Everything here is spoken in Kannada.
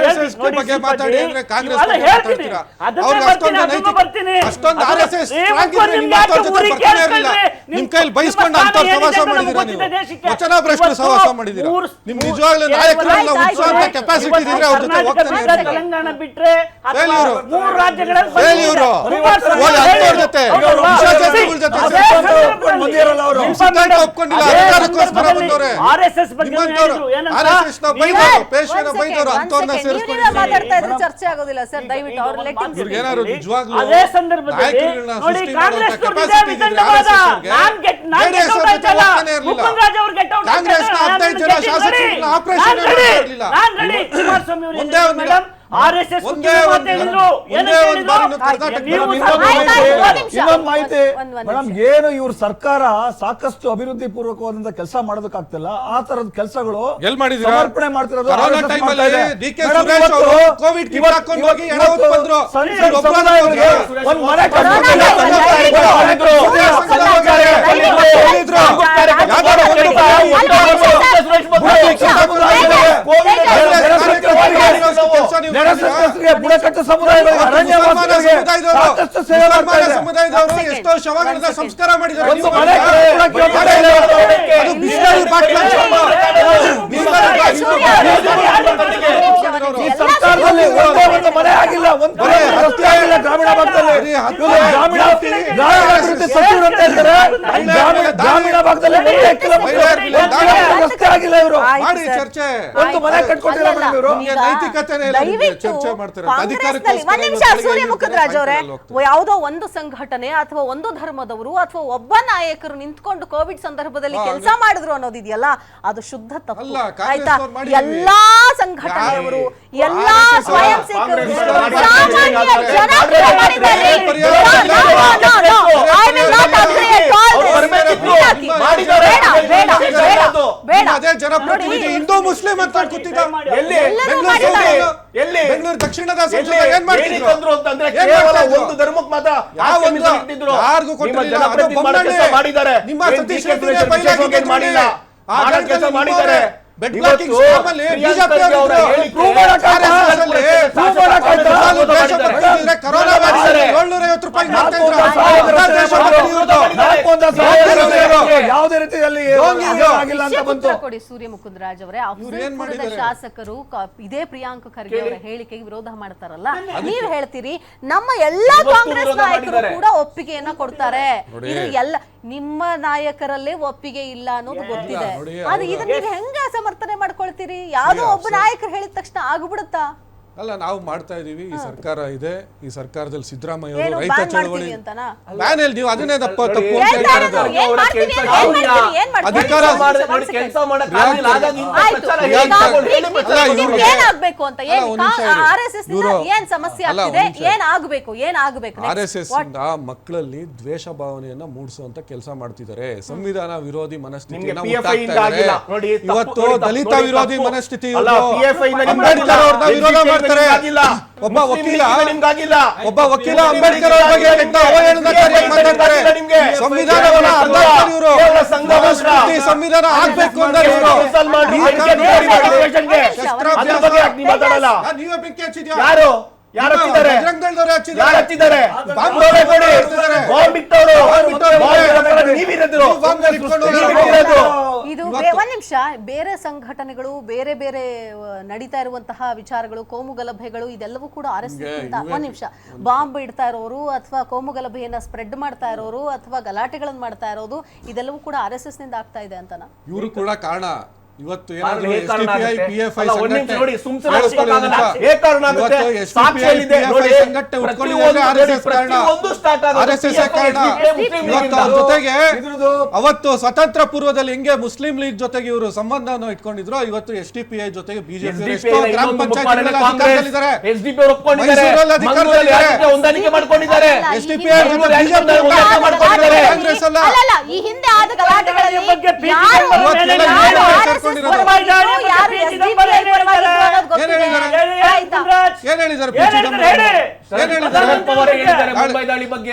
RSS ಬಗ್ಗೆ ಮಾತಾಡಿ ಅಂದ್ರೆ ಕಾಂಗ್ರೆಸ್ ಬಗ್ಗೆ ಮಾತಾಡ್ತೀರಾ? ಅವ್ರಿಗೆ ಅಷ್ಟೊಂದು ನೈತಿಕ ಅಷ್ಟೊಂದು RSS ಸ್ಟ್ರಾಂಗ್ ಇದ್ರೆ ನಿಮ್ಮ ಜೊತೆ ಬರ್ತಾನೆ ಇರಲಿಲ್ಲ. ನಿಮ್ಮ ಕೈಯಲ್ಲಿ ಬೈಸ್ಕೊಂಡು ಅಂತ ಸಹವಾಸ ಮಾಡಿದಿರಾ ನೀವು? ವಚನ ಭ್ರಷ್ಟ ಸಹವಾಸ ಮಾಡಿದಿರಾ? ನಿಮ್ ನಿಜವಾಗ್ಲೂ ನಾಯಕರನ್ನ ಉತ್ಸಾಹ ಕೆಪಾಸಿಟಿ ಇದ್ರೆ ಅವ್ರ ಜೊತೆ ಹೋಗ್ತಾನೆ ಇರಲಿಲ್ಲ. ತೆಲಂಗಾಣ ಬಿಟ್ರೆ ಮೂರು ರಾಜ್ಯಗಳಲ್ಲಿ ಫೇಲ್ಯೂರು ಹೋಗಿ ಅಂತವ್ರ ಜೊತೆ ವಿಶೇಷಗಳ ಜೊತೆ ಬಂದಿರಲ್ಲ ಅವರು ಒಪ್ಕೊಂಡಿಲ್ಲ. ಅಧಿಕಾರಕ್ಕೋಸ್ಕರ ಬಂದವ್ರೆ. RSS ಬಗ್ಗೆ RSS ನ ಬೈದವರು ಪೇಶ್ವೆನ ಬೈದವರು ಅಂತವ್ರನ್ನ ಸೇರಿಸ್ಕೊಂಡಿದ್ದಾರೆ. ಚರ್ಚೆ ಆಗೋದಿಲ್ಲ ಸರ್, ದಯವಿಟ್ಟು ಅವ್ರ ಲೆಟ್ಟಿಂಗ್ ಇವ್ರಿಗೇನಾದ್ರು ನಿಜವಾಗ್ಲೂ ಅದೇ ಸಂದರ್ಭದಲ್ಲಿ ನೋಡಿ ಕಾಂಗ್ರೆಸ್ ಕಾಂಗ್ರೆಸ್ 15 ಜನ ಶಾಸಕರನ್ನ ಆಪರೇಷನ್ ಮಾಡಲಿಲ್ಲ. ಕುಮಾರಸ್ವಾಮಿ ಅವರು RSS ಇನ್ನೊಂದು ಮಾಹಿತಿ ಮೇಡಮ್, ಏನು ಇವ್ರ ಸರ್ಕಾರ ಸಾಕಷ್ಟು ಅಭಿವೃದ್ಧಿ ಪೂರ್ವಕವಾದಂತ ಕೆಲಸ ಮಾಡೋದಕ್ಕಾಗ್ತಿಲ್ಲ. ಆ ತರದ ಕೆಲಸಗಳು ಸಮರ್ಪಣೆ ಮಾಡ್ತಿರೋದು ಕೋವಿಡ್ ಕಿಟ್ ಹಾಕೊಂಡು ಹೋಗಿ ಎಡವತ್ತು ಬಂದ್ರು. ಒಂದ್ ಮನೆ ಬುಡಕಟ್ಟು ಸಮುದಾಯದವರು ಎಷ್ಟೋ ಶವಗಳನ್ನ ಸಂಸ್ಕಾರ ಮಾಡಿದ್ದಾರೆ. ಸರ್ಕಾರದಲ್ಲಿ ಒಂದು ಮನೆ ಆಗಿಲ್ಲ, ಒಂದು ರಸ್ತೆ ಆಗಿಲ್ಲ ಗ್ರಾಮೀಣ ಭಾಗದಲ್ಲಿ. ಗ್ರಾಮೀಣಾಭಿವೃದ್ಧಿ ಸಚಿವರು ಅಂತ ಹೇಳ್ತಾರೆ, ಗ್ರಾಮೀಣ ಭಾಗದಲ್ಲಿ ರಸ್ತೆ ಆಗಿಲ್ಲ. ಇವರು ಮಾಡಿ ಚರ್ಚೆ ಒಂದು ಮನೆ ಕಟ್ಕೊಟ್ಟಿಲ್ಲ ಮೇಡಮ್. ಇವರು ನೈತಿಕತೆನೇ ಚರ್ಚೆ ಮಾಡ್ತಾರೆ. ಒಂದ್ ನಿಮಿಷ ಸೂರ್ಯ ಮುಖದ್ರಾಜ್ ಅವರೇ, ಯಾವುದೋ ಒಂದು ಸಂಘಟನೆ ಅಥವಾ ಒಂದು ಧರ್ಮದವರು ಅಥವಾ ಒಬ್ಬ ನಾಯಕರು ನಿಂತ್ಕೊಂಡು ಕೋವಿಡ್ ಸಂದರ್ಭದಲ್ಲಿ ಕೆಲಸ ಮಾಡಿದ್ರು ಅನ್ನೋದಿದೆಯಲ್ಲ, ಅದು ಶುದ್ಧ ತಪ್ಪು ಆಯ್ತಾ? ಎಲ್ಲಾ ಸಂಘಟನೆಯವರು, ಎಲ್ಲಾ ಸ್ವಯಂ ಸೇವಕರು, ಸಾಮಾನ್ಯ ಜನ ಮಾಡಿದ್ದಾರೆ. ಅದೇ ಜನಪ್ರತಿನಿಧಿ ಹಿಂದೂ ಮುಸ್ಲಿಂ ಅಂತ ಕೂತಿದ್ದ ಬೆಂಗಳೂರು ದಕ್ಷಿಣದ ಏನ್ ಮಾಡ್ತಿದ್ರು ಅಂತಂದ್ರೆ ಕೇವಲ ಒಂದು ಧರ್ಮಕ್ಕೆ ಮಾತ್ರ ಯಾರಿಗೂ ಮಾಡಿದ್ದಾರೆ. ನಿಮ್ಮ ಸತೀಶ್ ರೆಡ್ಡಿ ಮಾಡಿಲ್ಲ, ಕೆಲಸ ಮಾಡಿದ್ದಾರೆ. ಯಾವುದೇ ರೀತಿಯಲ್ಲಿ ಆಗಿಲ್ಲ ಅಂತ ಬಂತು. ಕೊಡಿ ಸೂರ್ಯ ಮುಕುಂದರಾಜ್ ಅವರೇ, ಅಫ್ಜಲ್ಪುರದ ಶಾಸಕರು ಇದೇ ಪ್ರಿಯಾಂಕ ಖರ್ಗೆ ಅವರ ಹೇಳಿಕೆಗೆ ವಿರೋಧ ಮಾಡ್ತಾರಲ್ಲ, ನೀವ್ ಹೇಳ್ತೀರಿ ನಮ್ಮ ಎಲ್ಲಾ ಕಾಂಗ್ರೆಸ್ ನಾಯಕರು ಕೂಡ ಒಪ್ಪಿಗೆಯನ್ನ ಕೊಡ್ತಾರೆ. ಇದು ಎಲ್ಲ ನಿಮ್ಮ ನಾಯಕರಲ್ಲೇ ಒಪ್ಪಿಗೆ ಇಲ್ಲ ಅನ್ನೋದು ಗೊತ್ತಿದೆ. ಅದು ಇದನ್ನ ನೀವು ಹೆಂಗ ಸಮರ್ಥನೆ ಮಾಡ್ಕೊಳ್ತೀರಿ? ಯಾವ್ದೋ ಒಬ್ಬ ನಾಯಕರು ಹೇಳಿದ ತಕ್ಷಣ ಆಗ್ಬಿಡುತ್ತಾ? ಅಲ್ಲ, ನಾವು ಮಾಡ್ತಾ ಇದೀವಿ. ಈ ಸರ್ಕಾರ ಇದೆ, ಈ ಸರ್ಕಾರದಲ್ಲಿ ಸಿದ್ದರಾಮಯ್ಯ ಅವರು ರೈತ ಚಳವಳಿ ಬ್ಯಾನ್ ಹೇಳಿ ನೀವು ಅದನ್ನೇ ತಪ್ಪು RSS ಇಂದ ಮಕ್ಕಳಲ್ಲಿ ದ್ವೇಷ ಭಾವನೆಯನ್ನ ಮೂಡಿಸುವಂತ ಕೆಲಸ ಮಾಡ್ತಿದ್ದಾರೆ. ಸಂವಿಧಾನ ವಿರೋಧಿ ಮನಸ್ಥಿತಿಯನ್ನ ಇವತ್ತು ದಲಿತ ವಿರೋಧಿ ಮನಸ್ಥಿತಿ, ಅಂಬೇಡ್ಕರ್ ಅವ್ರನ್ನ ವಿರೋಧ ಮಾಡ್ತಾರೆ. ಒಬ್ಬ ವಕೀಲ ಅಂಬೇಡ್ಕರ್ ಅವ್ರ ಬಗ್ಗೆ ಮಾತಾಡ್ತಾರೆ. ಸಂವಿಧಾನವನ್ನ ಸಂವಿಧಾನ ಆಗ್ಬೇಕು ಅಂದ್ರೆ ನೀವೇ ಬೆಂಕಿ ಹಚ್ಚಿದ್ಯಾ? ಯಾರು ಹಚ್ಚಿದ್ದಾರೆ? ಇದು ಒಂದ್ ನಿಮಿಷ, ಬೇರೆ ಸಂಘಟನೆಗಳು, ಬೇರೆ ಬೇರೆ ನಡೀತಾ ಇರುವಂತಹ ವಿಚಾರಗಳು, ಕೋಮುಗಲಭೆಗಳು, ಇದೆಲ್ಲವೂ ಕೂಡ RSS ಒಂದ್ ನಿಮಿಷ ಬಾಂಬ್ ಇಡ್ತಾ ಇರೋರು ಅಥವಾ ಕೋಮುಗಲಭೆಯನ್ನ ಸ್ಪ್ರೆಡ್ ಮಾಡ್ತಾ ಇರೋರು ಅಥವಾ ಗಲಾಟೆಗಳನ್ನ ಮಾಡ್ತಾ ಇರೋದು, ಇದೆಲ್ಲವೂ ಕೂಡ RSS ನಿಂದ ಆಗ್ತಾ ಇದೆ ಅಂತನಾ? ಇವರು ಕೂಡ ಕಾರಣ. ಇವತ್ತು ಜೊತೆಗೆ ಅವತ್ತು ಸ್ವತಂತ್ರ ಪೂರ್ವದಲ್ಲಿ ಹೆಂಗೆ ಮುಸ್ಲಿಂ ಲೀಗ್ ಜೊತೆಗೆ ಇವರು ಸಂಬಂಧವನ್ನು ಇಟ್ಕೊಂಡಿದ್ರು, ಇವತ್ತು SDPI ಜೊತೆಗೆ ಬಿಜೆಪಿ ಗ್ರಾಮ ಪಂಚಾಯತ್ ಶರದ್ ಪವಾರ್ ಹೇಳಿದ್ದಾರೆ ಮುಂಬೈ ದಾಳಿ ಬಗ್ಗೆ.